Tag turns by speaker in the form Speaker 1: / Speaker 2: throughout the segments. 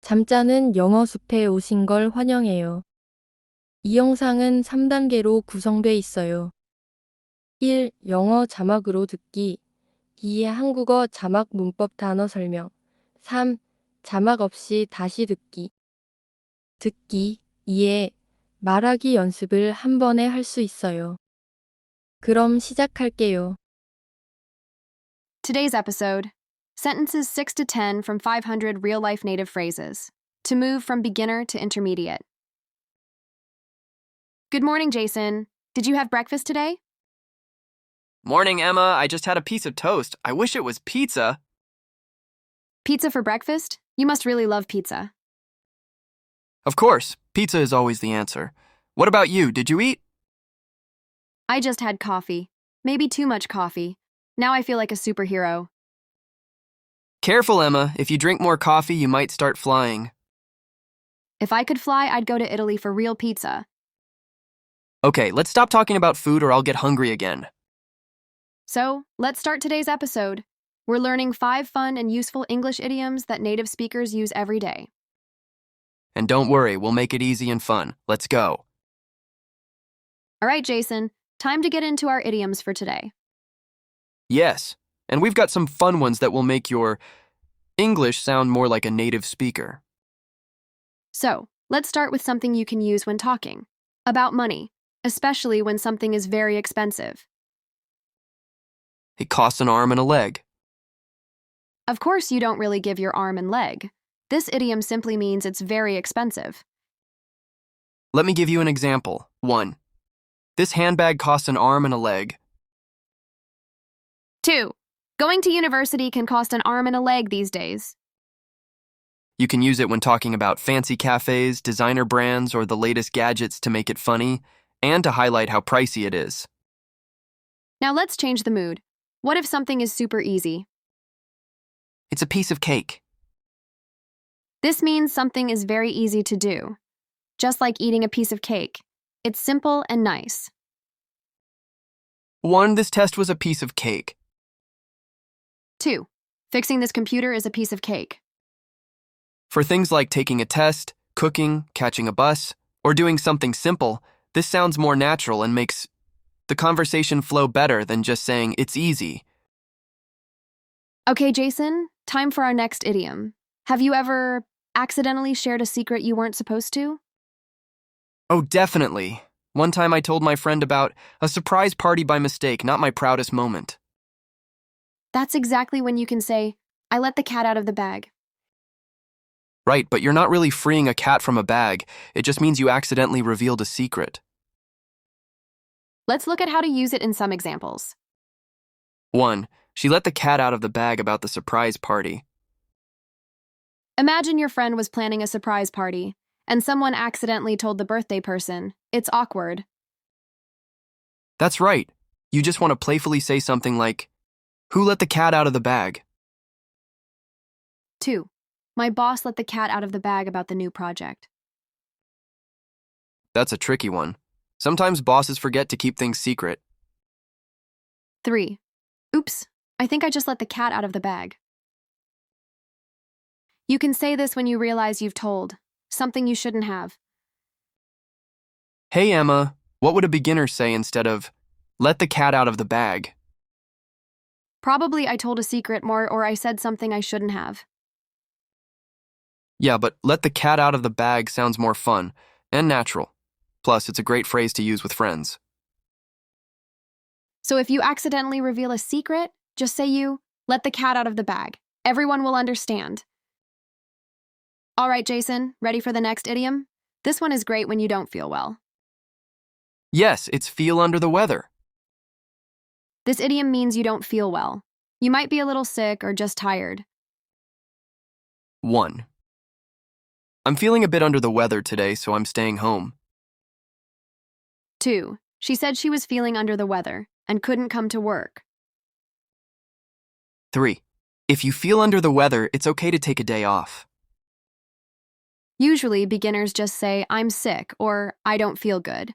Speaker 1: 잠자는 영어 숲에 오신 걸 환영해요. 이 영상은 3단계로 구성돼 있어요. 1. 영어 자막으로 듣기. 2. 한국어 자막 문법 단어 설명. 3. 자막 없이 다시 듣기. 듣기. 2에 말하기 연습을 한 번에 할 수 있어요. 그럼 시작할게요.
Speaker 2: Today's episode: sentences 6 to 10 from 500 real life native phrases to move from beginner to intermediate. Good morning, Jason. Did you have breakfast today?
Speaker 3: Morning, Emma. I just had a piece of toast. I wish it was pizza.
Speaker 2: Pizza for breakfast? You must really love pizza.
Speaker 3: Of course, pizza is always the answer. What about you? Did you eat?
Speaker 2: I just had coffee. Maybe too much coffee. Now I feel like a superhero.
Speaker 3: Careful, Emma. If you drink more coffee, you might start flying.
Speaker 2: If I could fly, I'd go to Italy for real pizza.
Speaker 3: Okay, let's stop talking about food or I'll get hungry again.
Speaker 2: So, let's start today's episode. We're learning 5 fun and useful English idioms that native speakers use every day.
Speaker 3: And don't worry, we'll make it easy and fun. Let's go.
Speaker 2: All right, Jason, time to get into our idioms for today.
Speaker 3: Yes, and we've got some fun ones that will make your English sound more like a native speaker.
Speaker 2: So, let's start with something you can use when talking about money, especially when something is very expensive.
Speaker 3: It costs an arm and a leg.
Speaker 2: Of course, you don't really give your arm and leg. This idiom simply means it's very expensive.
Speaker 3: Let me give you an example. 1. This handbag costs an arm and a leg.
Speaker 2: 2. Going to university can cost an arm and a leg these days.
Speaker 3: You can use it when talking about fancy cafes, designer brands, or the latest gadgets to make it funny, and to highlight how pricey it is.
Speaker 2: Now let's change the mood. What if something is super easy?
Speaker 3: It's a piece of cake.
Speaker 2: This means something is very easy to do. Just like eating a piece of cake. It's simple and nice.
Speaker 3: 1. This test was a piece of cake.
Speaker 2: 2. Fixing this computer is a piece of cake.
Speaker 3: For things like taking a test, cooking, catching a bus, or doing something simple, this sounds more natural and makes the conversation flow better than just saying it's easy.
Speaker 2: Okay, Jason, time for our next idiom. Have you ever accidentally shared a secret you weren't supposed to?
Speaker 3: Oh, definitely. One time I told my friend about a surprise party by mistake, not my proudest moment.
Speaker 2: That's exactly when you can say, I let the cat out of the bag.
Speaker 3: Right, but you're not really freeing a cat from a bag. It just means you accidentally revealed a secret.
Speaker 2: Let's look at how to use it in some examples.
Speaker 3: 1. She let the cat out of the bag about the surprise party.
Speaker 2: Imagine your friend was planning a surprise party, and someone accidentally told the birthday person. It's awkward.
Speaker 3: That's right. You just want to playfully say something like, "Who let the cat out of the bag?"
Speaker 2: 2. My boss let the cat out of the bag about the new project.
Speaker 3: That's a tricky one. Sometimes bosses forget to keep things secret.
Speaker 2: 3. Oops, I think I just let the cat out of the bag. You can say this when you realize you've told something you shouldn't have.
Speaker 3: Hey, Emma, what would a beginner say instead of, "Let the cat out of the bag"?
Speaker 2: Probably I told a secret more or I said something I shouldn't have.
Speaker 3: Yeah, but "let the cat out of the bag" sounds more fun and natural. Plus, it's a great phrase to use with friends.
Speaker 2: So if you accidentally reveal a secret, just say you let the cat out of the bag. Everyone will understand. All right, Jason, ready for the next idiom? This one is great when you don't feel well.
Speaker 3: Yes, it's feel under the weather.
Speaker 2: This idiom means you don't feel well. You might be a little sick or just tired.
Speaker 3: 1. I'm feeling a bit under the weather today, so I'm staying home.
Speaker 2: 2. She said she was feeling under the weather and couldn't come to work.
Speaker 3: 3. If you feel under the weather, it's okay to take a day off.
Speaker 2: Usually, beginners just say, I'm sick or I don't feel good.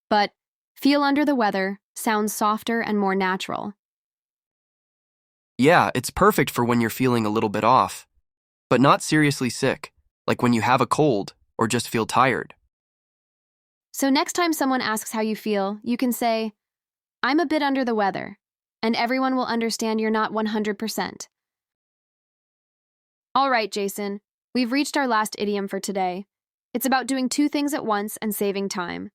Speaker 2: But feel under the weather sounds softer and more natural.
Speaker 3: Yeah, it's perfect for when you're feeling a little bit off, but not seriously sick. like when you have a cold or just feel tired.
Speaker 2: So next time someone asks how you feel, you can say, I'm a bit under the weather, and everyone will understand you're not 100%. All right, Jason, we've reached our last idiom for today. It's about doing two things at once and saving time.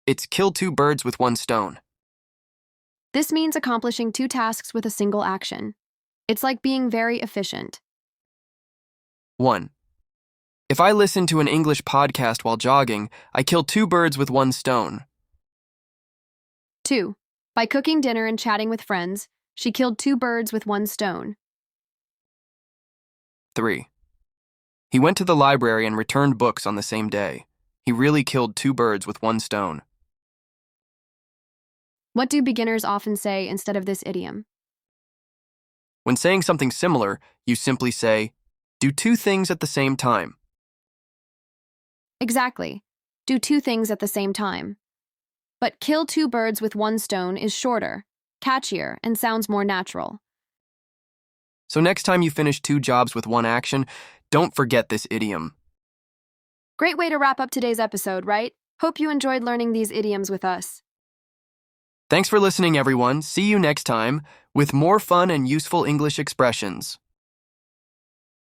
Speaker 3: It's kill two birds with one stone.
Speaker 2: This means accomplishing two tasks with a single action. It's like being very efficient.
Speaker 3: 1. If I listen to an English podcast while jogging, I kill two birds with one stone.
Speaker 2: 2. By cooking dinner and chatting with friends, she killed two birds with one stone.
Speaker 3: 3. He went to the library and returned books on the same day. He really killed two birds with one stone.
Speaker 2: What do beginners often say instead of this idiom?
Speaker 3: When saying something similar, you simply say, do two things at the same time.
Speaker 2: Exactly. Do two things at the same time. But kill two birds with one stone is shorter, catchier, and sounds more natural.
Speaker 3: So next time you finish two jobs with one action, don't forget this idiom.
Speaker 2: Great way to wrap up today's episode, right? Hope you enjoyed learning these idioms with us.
Speaker 3: Thanks for listening, everyone. See you next time with more fun and useful English expressions.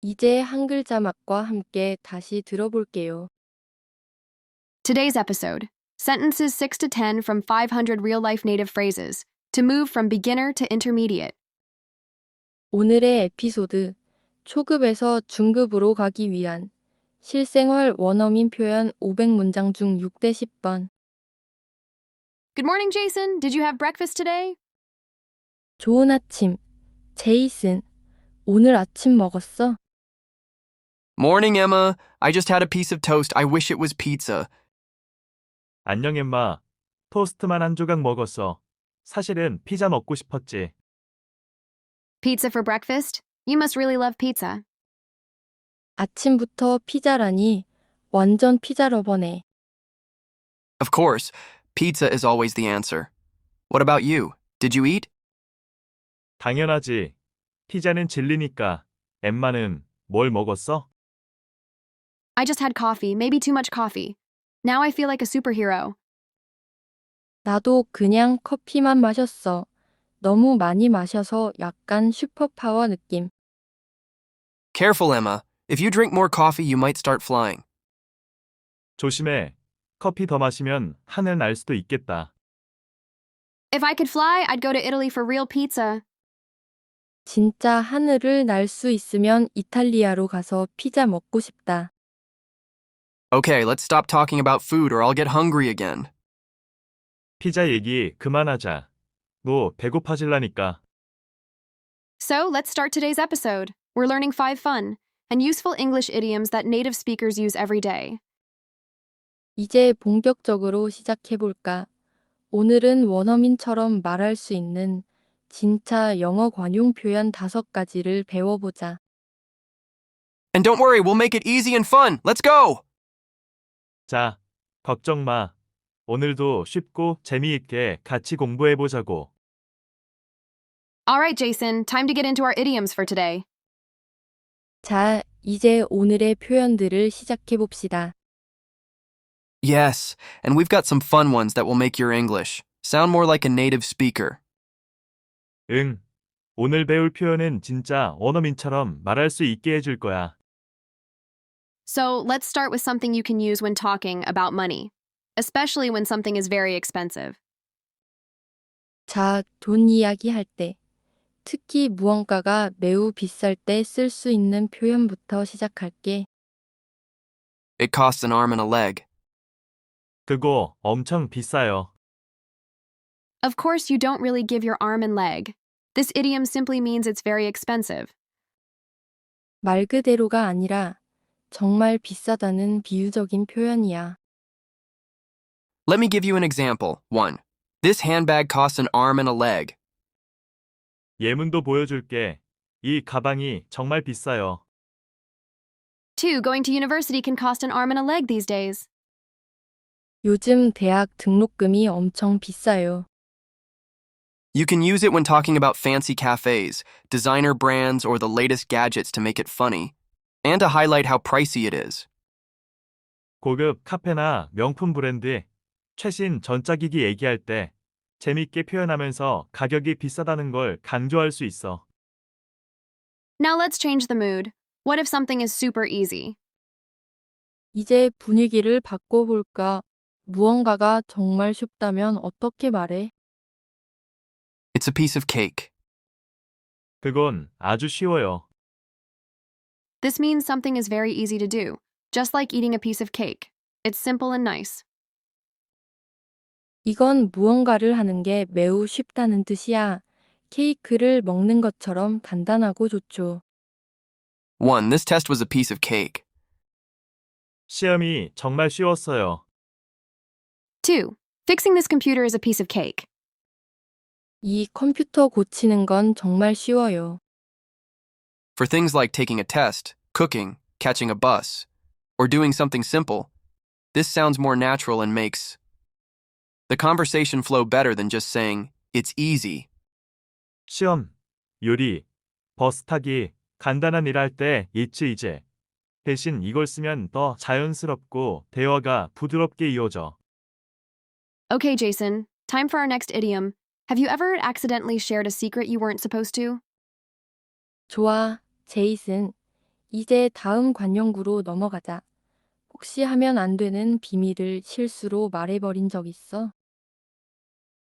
Speaker 1: 이제 한글 자막과 함께 다시 들어볼게요.
Speaker 2: Today's episode: sentences 6 to 10 from 500 real-life native phrases to move from beginner to intermediate.
Speaker 1: 오늘의 에피소드, 초급에서 중급으로 가기 위한 실생활 원어민 표현 500문장 중 6대 10번.
Speaker 2: Good morning, Jason. Did you have breakfast today?
Speaker 1: 좋은 아침, 제이슨. 오늘 아침 먹었어?
Speaker 3: Morning, Emma. I just had a piece of toast. I wish it was pizza.
Speaker 4: 안녕 엠마. 토스트만 한 조각 먹었어. 사실은 피자 먹고 싶었지.
Speaker 2: Pizza for breakfast? You must really love pizza.
Speaker 1: 아침부터 피자라니 완전 피자 러버네.
Speaker 3: Of course, pizza is always the answer. What about you? Did you eat?
Speaker 4: 당연하지. 피자는 진리니까. 엠마는 뭘 먹었어?
Speaker 2: I just had coffee, maybe too much coffee. Now I feel like a superhero.
Speaker 1: 나도 그냥 커피만 마셨어. 너무 많이 마셔서 약간 슈퍼파워 느낌.
Speaker 3: Careful, Emma. If you drink more coffee, you might start flying.
Speaker 4: 조심해. 커피 더 마시면 하늘 날 수도 있겠다.
Speaker 2: If I could fly, I'd go to Italy for real pizza.
Speaker 1: 진짜 하늘을 날 수 있으면 이탈리아로 가서 피자 먹고 싶다.
Speaker 3: Okay, let's stop talking about food or I'll get hungry again.
Speaker 4: 피자 얘기 그만하자. 너 배고파질라니까.
Speaker 2: So, let's start today's episode. We're learning 5 fun and useful English idioms that native speakers use every day.
Speaker 1: 이제 본격적으로 시작해볼까? 오늘은 원어민처럼 말할 수 있는 진짜 영어 관용 표현 5가지를 배워보자.
Speaker 3: And don't worry, we'll make it easy and fun. Let's go!
Speaker 4: 자, 걱정 마. 오늘도 쉽고 재미있게 같이 공부해보자고.
Speaker 2: All right, Jason, time to get into our idioms for today.
Speaker 1: 자, 이제 오늘의 표현들을 시작해봅시다.
Speaker 3: Yes, and we've got some fun ones that will make your English sound more like a native speaker.
Speaker 4: 응. 오늘 배울 표현은 진짜 원어민처럼 말할 수 있게 해줄 거야.
Speaker 2: So, let's start with something you can use when talking about money, especially when something is very expensive.
Speaker 1: 자, 돈 이야기할 때, 특히 무언가가 매우 비쌀 때 쓸 수 있는 표현부터 시작할게.
Speaker 3: It costs an arm and a leg.
Speaker 4: 그거 엄청 비싸요.
Speaker 2: Of course, you don't really give your arm and leg. This idiom simply means it's very expensive.
Speaker 1: 말 그대로가 아니라 정말 비싸다는 비유적인 표현이야.
Speaker 3: Let me give you an example. 1. This handbag costs an arm and a leg.
Speaker 4: 예문도 보여줄게. 이 가방이 정말 비싸요.
Speaker 2: 2. Going to university can cost an arm and a leg these days.
Speaker 1: 요즘 대학 등록금이 엄청 비싸요.
Speaker 3: You can use it when talking about fancy cafes, designer brands, or the latest gadgets to make it funny. and to highlight how pricey it is.
Speaker 4: 고급 카페나 명품 브랜드, 최신 전자기기 얘기할 때 재밌게 표현하면서 가격이 비싸다는 걸 강조할 수 있어.
Speaker 2: Now let's change the mood. What if something is super easy?
Speaker 1: 이제 분위기를 바꿔볼까? 무언가가 정말 쉽다면 어떻게 말해?
Speaker 3: It's a piece of cake.
Speaker 4: 그건 아주 쉬워요.
Speaker 2: This means something is very easy to do, just like eating a piece of cake. It's simple and nice.
Speaker 1: 이건 무언가를 하는 게 매우 쉽다는 뜻이야. 케이크를 먹는 것처럼 간단하고 좋죠.
Speaker 3: 1. This test was a piece of cake.
Speaker 4: 시험이 정말 쉬웠어요.
Speaker 2: 2. Fixing this computer is a piece of cake.
Speaker 1: 이 컴퓨터 고치는 건 정말 쉬워요.
Speaker 3: For things like taking a test, cooking, catching a bus, or doing something simple, this sounds more natural and makes the conversation flow better than just saying, it's easy.
Speaker 4: 시험, 요리, 버스 타기, 간단한 일 할 때 it's easy. 대신 이걸 쓰면 더 자연스럽고 대화가 부드럽게 이어져.
Speaker 2: Okay, Jason, time for our next idiom. Have you ever accidentally shared a secret you weren't supposed to?
Speaker 1: 좋아, 제이슨. 이제 다음 관용구로 넘어가자. 혹시 하면 안 되는 비밀을 실수로 말해버린 적 있어?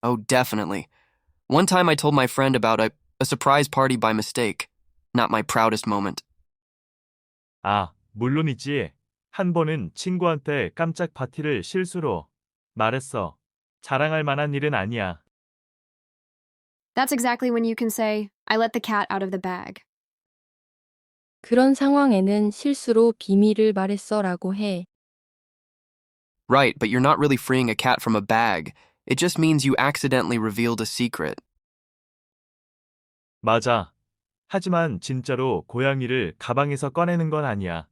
Speaker 3: Oh, definitely. One time I told my friend about a surprise party by mistake. Not my proudest moment.
Speaker 4: 아, 물론이지. 한 번은 친구한테 깜짝 파티를 실수로 말했어. 자랑할 만한 일은 아니야.
Speaker 2: That's exactly when you can say, I let the cat out of the bag.
Speaker 1: 그런 상황에는 실수로 비밀을 말했어라고 해.
Speaker 3: Right, but you're not really freeing a cat from a bag. It just means you accidentally revealed a secret.
Speaker 4: 맞아. 하지만 진짜로 고양이를 가방에서 꺼내는 건 아니야.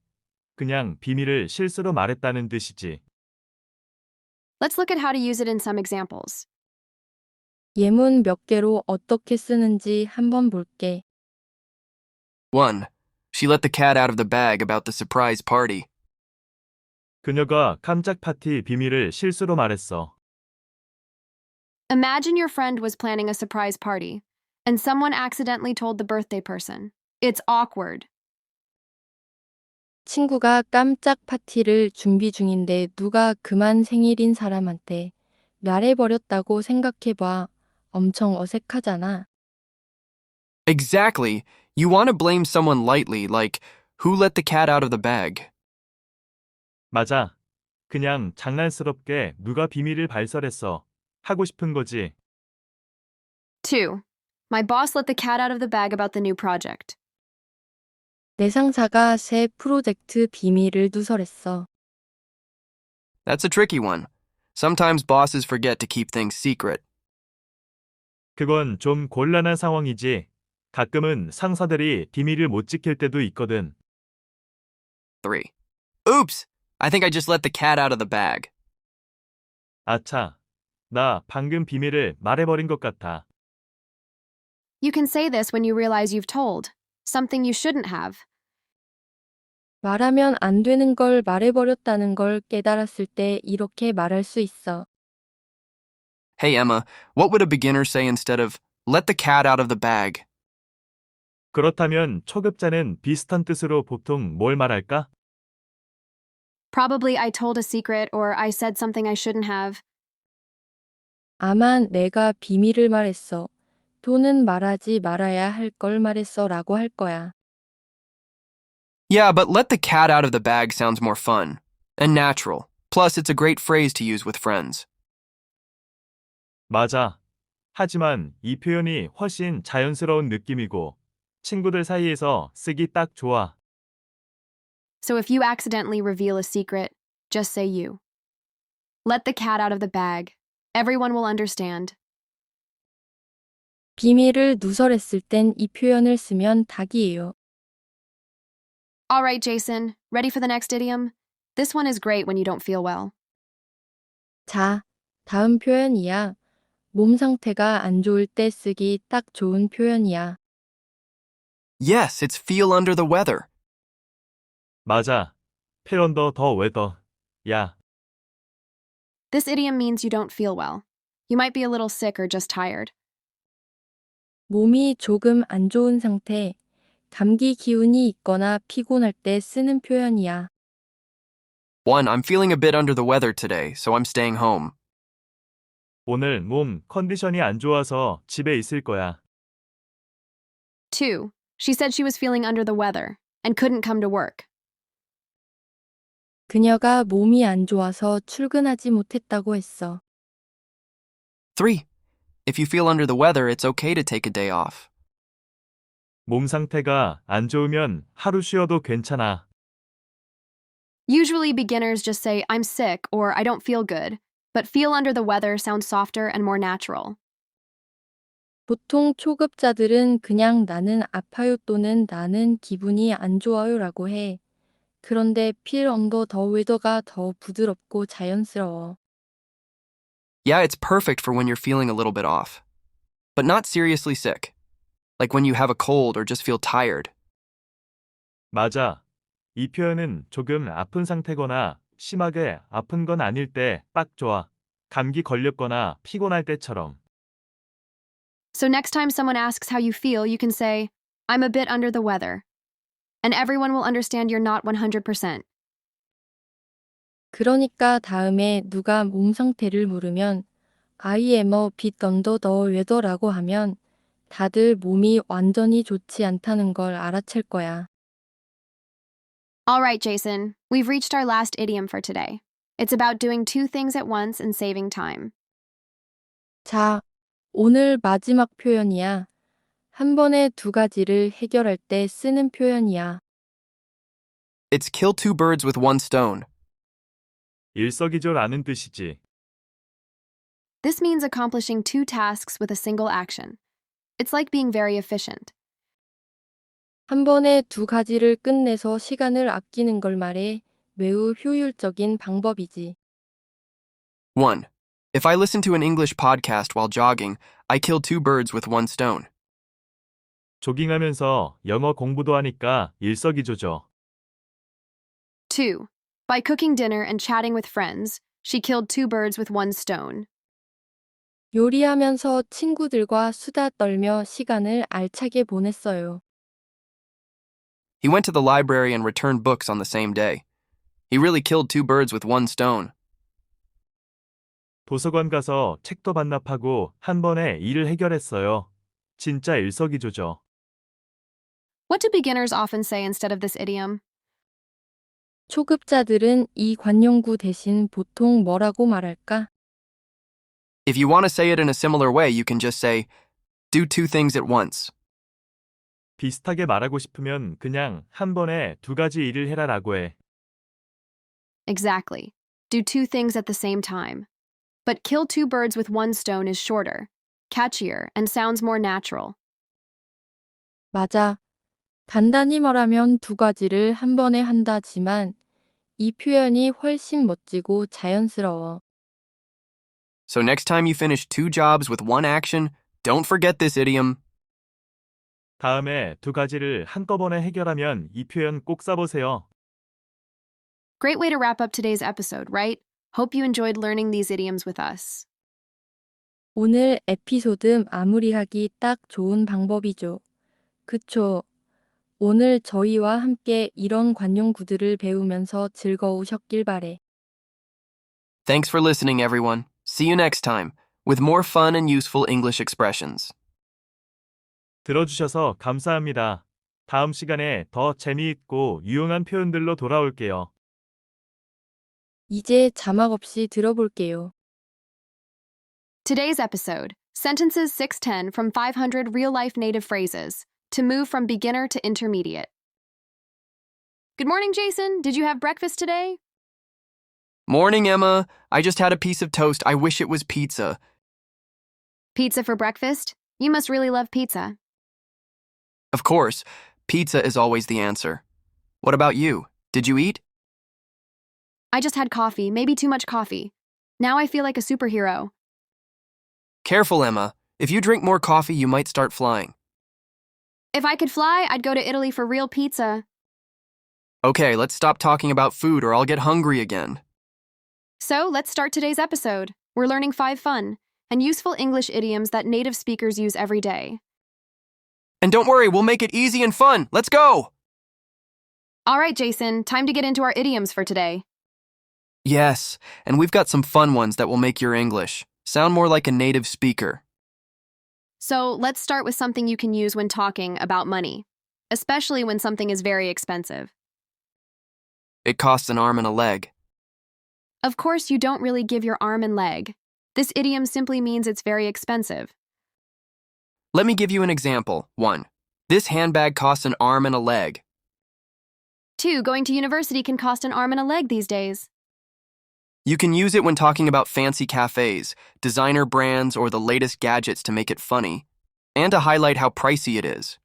Speaker 4: 그냥 비밀을 실수로 말했다는 뜻이지.
Speaker 2: Let's look at how to use it in some examples.
Speaker 1: 예문 몇 개로 어떻게 쓰는지 한번 볼게.
Speaker 3: 1. She let the cat out of the bag about the surprise party.
Speaker 4: 그녀가 깜짝 파티 비밀을 실수로 말했어.
Speaker 2: Imagine your friend was planning a surprise party, and someone accidentally told the birthday person. It's awkward.
Speaker 1: 친구가 깜짝 파티를 준비 중인데 누가 그만 생일인 사람한테 말해버렸다고 생각해봐. 엄청 어색하잖아.
Speaker 3: Exactly. You want to blame someone lightly, like, who let the cat out of the bag?
Speaker 4: 맞아. 그냥 장난스럽게 누가 비밀을 발설했어. 하고 싶은 거지.
Speaker 2: 2. My boss let the cat out of the bag about the new project.
Speaker 1: 내 상사가 새 프로젝트 비밀을 누설했어.
Speaker 3: That's a tricky one. Sometimes bosses forget to keep things secret.
Speaker 4: 그건 좀 곤란한 상황이지. 가끔은 상사들이 비밀을 못 지킬 때도 있거든.
Speaker 3: 3. Oops! I think I just let the cat out of the bag.
Speaker 4: 아차. 나 방금 비밀을 말해버린 것 같아.
Speaker 2: You can say this when you realize you've told something you shouldn't have.
Speaker 1: 말하면 안 되는 걸 말해버렸다는 걸 깨달았을 때 이렇게 말할 수 있어.
Speaker 3: Hey, Emma, what would a beginner say instead of, let the cat out of the bag?
Speaker 4: 그렇다면 초급자는 비슷한 뜻으로 보통 뭘 말할까?
Speaker 2: Probably I told a secret or I said something I shouldn't have.
Speaker 1: 아마 내가 비밀을 말했어. 또는 말하지 말아야 할 걸 말했어 라고 할 거야.
Speaker 3: Yeah, but let the cat out of the bag sounds more fun and natural. Plus, it's a great phrase to use with friends.
Speaker 4: 맞아. 하지만 이 표현이 훨씬 자연스러운 느낌이고 친구들 사이에서 쓰기 딱 좋아.
Speaker 2: So if you accidentally reveal a secret, just say you. Let the cat out of the bag. Everyone will understand.
Speaker 1: 비밀을 누설했을 땐 이 표현을 쓰면 닭이에요.
Speaker 2: All right, Jason, ready for the next idiom? This one is great when you don't feel well.
Speaker 1: 자, 다음 표현이야. 몸 상태가 안 좋을 때 쓰기 딱 좋은 표현이야.
Speaker 3: Yes, it's feel under the weather.
Speaker 4: 맞아. feel under the weather. 야,
Speaker 2: This idiom means you don't feel well. You might be a little sick or just tired.
Speaker 1: 몸이 조금 안 좋은 상태, 감기 기운이 있거나 피곤할 때 쓰는 표현이야.
Speaker 3: 1. I'm feeling a bit under the weather today, so I'm staying home.
Speaker 4: 오늘 몸 컨디션이 안 좋아서 집에 있을 거야.
Speaker 2: 2. She said she was feeling under the weather and couldn't come to work.
Speaker 1: 그녀가 몸이 안 좋아서 출근하지 못했다고 했어.
Speaker 3: 3. If you feel under the weather, it's okay to take a day off.
Speaker 4: 몸 상태가 안 좋으면 하루 쉬어도 괜찮아.
Speaker 2: Usually, beginners just say, I'm sick or I don't feel good, but feel under the weather sounds softer and more natural.
Speaker 1: 보통 초급자들은 그냥 나는 아파요 또는 나는 기분이 안 좋아요라고 해. 그런데 feel under the weather가 더 부드럽고 자연스러워.
Speaker 3: Yeah, it's perfect for when you're feeling a little bit off, but not seriously sick, like when you have a cold or just feel tired.
Speaker 4: 맞아. 이 표현은 조금 아픈 상태거나 심하게 아픈 건 아닐 때 딱 좋아. 감기 걸렸거나 피곤할 때처럼.
Speaker 2: So, next time someone asks how you feel, you can say, I'm a bit under the weather. And everyone will understand you're not 100%.
Speaker 1: 그러니까 다음에 누가 몸 상태를 물으면 I am a bit under the weather라고 하면 다들 몸이 완전히 좋지 않다는 걸 알아챌 거야.
Speaker 2: All right, Jason, we've reached our last idiom for today. It's about doing two things at once and saving time.
Speaker 1: 자, 오늘 마지막 표현이야. 한 번에 두 가지를 해결할 때 쓰는 표현이야.
Speaker 3: It's kill two birds with one stone.
Speaker 4: 일석이조라는 뜻이지.
Speaker 2: This means accomplishing two tasks with a single action. It's like being very efficient.
Speaker 1: 한 번에 두 가지를 끝내서 시간을 아끼는 걸 말해 매우 효율적인 방법이지.
Speaker 3: 1. If I listen to an English podcast while jogging, I kill two birds with one stone.
Speaker 4: 조깅하면서 영어 공부도 하니까 일석이조죠.
Speaker 2: 2. By cooking dinner and chatting with friends, she killed two birds with one stone.
Speaker 1: 요리하면서 친구들과 수다 떨며 시간을 알차게 보냈어요.
Speaker 3: He went to the library and returned books on the same day. He really killed two birds with one stone.
Speaker 4: 도서관 가서 책도 반납하고 한 번에 일을 해결했어요. 진짜 일석이조죠.
Speaker 2: What do beginners often say instead of this idiom?
Speaker 1: 초급자들은 이 관용구 대신 보통 뭐라고 말할까?
Speaker 3: If you want to say it in a similar way, you can just say, do two things at once.
Speaker 4: 비슷하게 말하고 싶으면 그냥 한 번에 두 가지 일을 해라라고 해.
Speaker 2: Exactly. Do two things at the same time. But kill two birds with one stone is shorter, catchier, and sounds more natural.
Speaker 1: 맞아. 간단히 말하면 두 가지를 한 번에 한다지만 이 표현이 훨씬 멋지고 자연스러워.
Speaker 3: So next time you finish two jobs with one action, don't forget this idiom.
Speaker 4: 다음에 두 가지를 한꺼번에 해결하면 이 표현 꼭 써보세요.
Speaker 2: Great way to wrap up today's episode, right? Hope you enjoyed learning these idioms with us.
Speaker 1: 오늘 에피소드 마무리하기 딱 좋은 방법이죠. 그쵸? 오늘 저희와 함께 이런 관용구들을 배우면서 즐거우셨길 바래.
Speaker 3: Thanks for listening, everyone. See you next time with more fun and useful English expressions.
Speaker 4: 들어주셔서 감사합니다. 다음 시간에 더 재미있고 유용한 표현들로 돌아올게요.
Speaker 1: 이제 자막 없이 들어볼게요.
Speaker 2: Today's episode, Sentences 610 from 500 real-life native phrases to move from beginner to intermediate. Good morning, Jason. Did you have breakfast today?
Speaker 3: Morning, Emma. I just had a piece of toast. I wish it was pizza.
Speaker 2: Pizza for breakfast? You must really love pizza.
Speaker 3: Of course, pizza is always the answer. What about you? Did you eat?
Speaker 2: I just had coffee, maybe too much coffee. Now I feel like a superhero.
Speaker 3: Careful, Emma. If you drink more coffee, you might start flying.
Speaker 2: If I could fly, I'd go to Italy for real pizza.
Speaker 3: Okay, let's stop talking about food or I'll get hungry again.
Speaker 2: So, let's start today's episode. We're learning 5 fun and useful English idioms that native speakers use every day.
Speaker 3: And don't worry, we'll make it easy and fun. Let's go!
Speaker 2: All right, Jason, time to get into our idioms for today.
Speaker 3: Yes, and we've got some fun ones that will make your English sound more like a native speaker.
Speaker 2: So, let's start with something you can use when talking about money, especially when something is very expensive.
Speaker 3: It costs an arm and a leg.
Speaker 2: Of course, you don't really give your arm and leg. This idiom simply means it's very expensive.
Speaker 3: Let me give you an example. 1. This handbag costs an arm and a leg.
Speaker 2: 2. Going to university can cost an arm and a leg these days.
Speaker 3: You can use it when talking about fancy cafes, designer brands, or the latest gadgets to make it funny, and to highlight how pricey it is.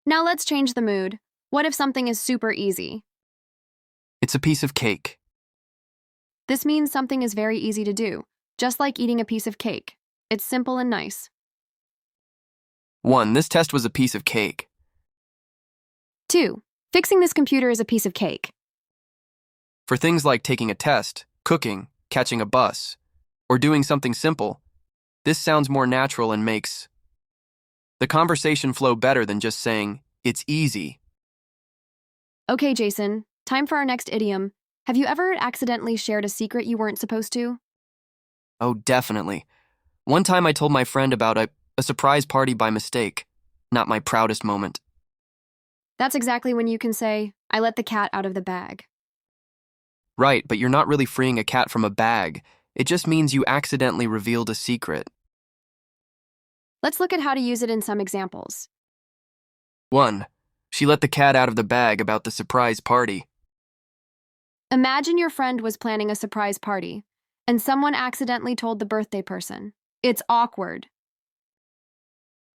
Speaker 2: Now let's change the mood. What if something is super easy?
Speaker 3: It's a piece of cake.
Speaker 2: This means something is very easy to do, just like eating a piece of cake. It's simple and nice.
Speaker 3: 1. This test was a piece of cake.
Speaker 2: 2. Fixing this computer is a piece of cake.
Speaker 3: For things like taking a test, cooking, catching a bus, or doing something simple, this sounds more natural and makes the conversation flow better than just saying, "It's easy."
Speaker 2: Okay, Jason, time for our next idiom. Have you ever accidentally shared a secret you weren't supposed to?
Speaker 3: Oh, definitely. One time I told my friend about a surprise party by mistake. Not my proudest moment.
Speaker 2: That's exactly when you can say, I let the cat out of the bag.
Speaker 3: Right, but you're not really freeing a cat from a bag. It just means you accidentally revealed a secret.
Speaker 2: Let's look at how to use it in some examples.
Speaker 3: 1. She let the cat out of the bag about the surprise party.
Speaker 2: Imagine your friend was planning a surprise party, and someone accidentally told the birthday person. It's awkward.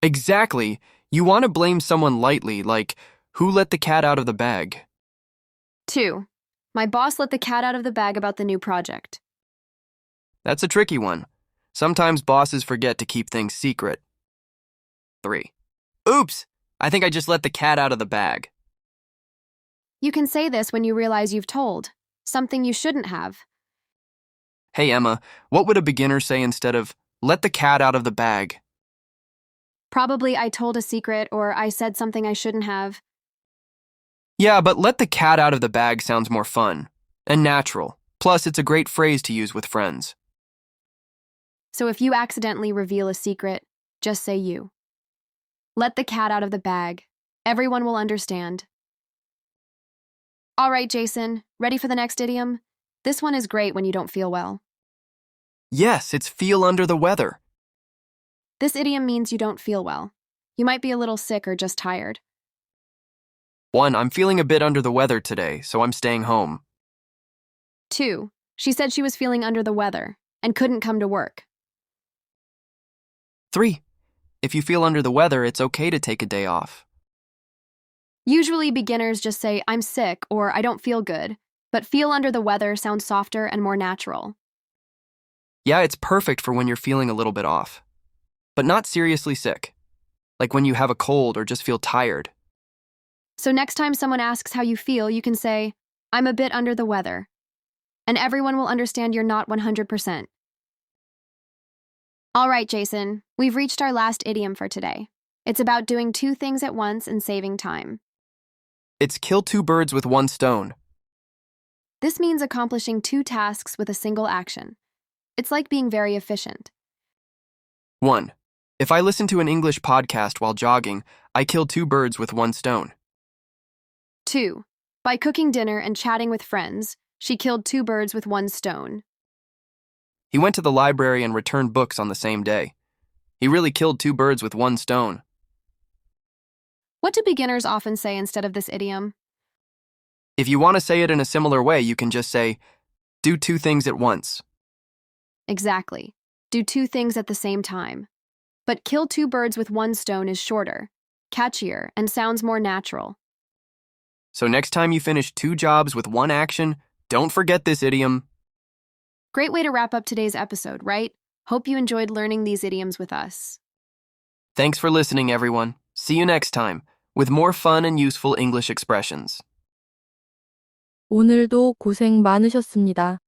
Speaker 3: Exactly. You want to blame someone lightly, like, who let the cat out of the bag?
Speaker 2: 2. My boss let the cat out of the bag about the new project.
Speaker 3: That's a tricky one. Sometimes bosses forget to keep things secret. 3. Oops! I think I just let the cat out of the bag.
Speaker 2: You can say this when you realize you've told something you shouldn't have.
Speaker 3: Hey, Emma, what would a beginner say instead of, let the cat out of the bag?
Speaker 2: Probably I told a secret or I said something I shouldn't have.
Speaker 3: Yeah, but let the cat out of the bag sounds more fun and natural. Plus, it's a great phrase to use with friends.
Speaker 2: So if you accidentally reveal a secret, just say you. Let the cat out of the bag. Everyone will understand. All right, Jason, ready for the next idiom? This one is great when you don't feel well.
Speaker 3: Yes, it's feel under the weather.
Speaker 2: This idiom means you don't feel well. You might be a little sick or just tired.
Speaker 3: 1. I'm feeling a bit under the weather today, so I'm staying home.
Speaker 2: 2. She said she was feeling under the weather and couldn't come to work.
Speaker 3: 3. If you feel under the weather, it's okay to take a day off.
Speaker 2: Usually beginners just say, I'm sick or I don't feel good, but feel under the weather sounds softer and more natural.
Speaker 3: Yeah, it's perfect for when you're feeling a little bit off, but not seriously sick, like when you have a cold or just feel tired.
Speaker 2: So next time someone asks how you feel, you can say, I'm a bit under the weather. And everyone will understand you're not 100%. All right, Jason, we've reached our last idiom for today. It's about doing 2 things at once and saving time.
Speaker 3: It's kill 2 birds with 1 stone.
Speaker 2: This means accomplishing 2 tasks with a single action. It's like being very efficient.
Speaker 3: 1. If I listen to an English podcast while jogging, I kill 2 birds with 1 stone.
Speaker 2: 2. By cooking dinner and chatting with friends, she killed 2 birds with 1 stone.
Speaker 3: He went to the library and returned books on the same day. He really killed 2 birds with 1 stone.
Speaker 2: What do beginners often say instead of this idiom?
Speaker 3: If you want to say it in a similar way, you can just say, do 2 things at once.
Speaker 2: Exactly. Do 2 things at the same time. But kill 2 birds with 1 stone is shorter, catchier, and sounds more natural.
Speaker 3: So next time you finish 2 jobs with 1 action, don't forget this idiom.
Speaker 2: Great way to wrap up today's episode, right? Hope you enjoyed learning these idioms with us.
Speaker 3: Thanks for listening, everyone. See you next time with more fun and useful English expressions.
Speaker 1: 오늘도 고생 많으셨습니다.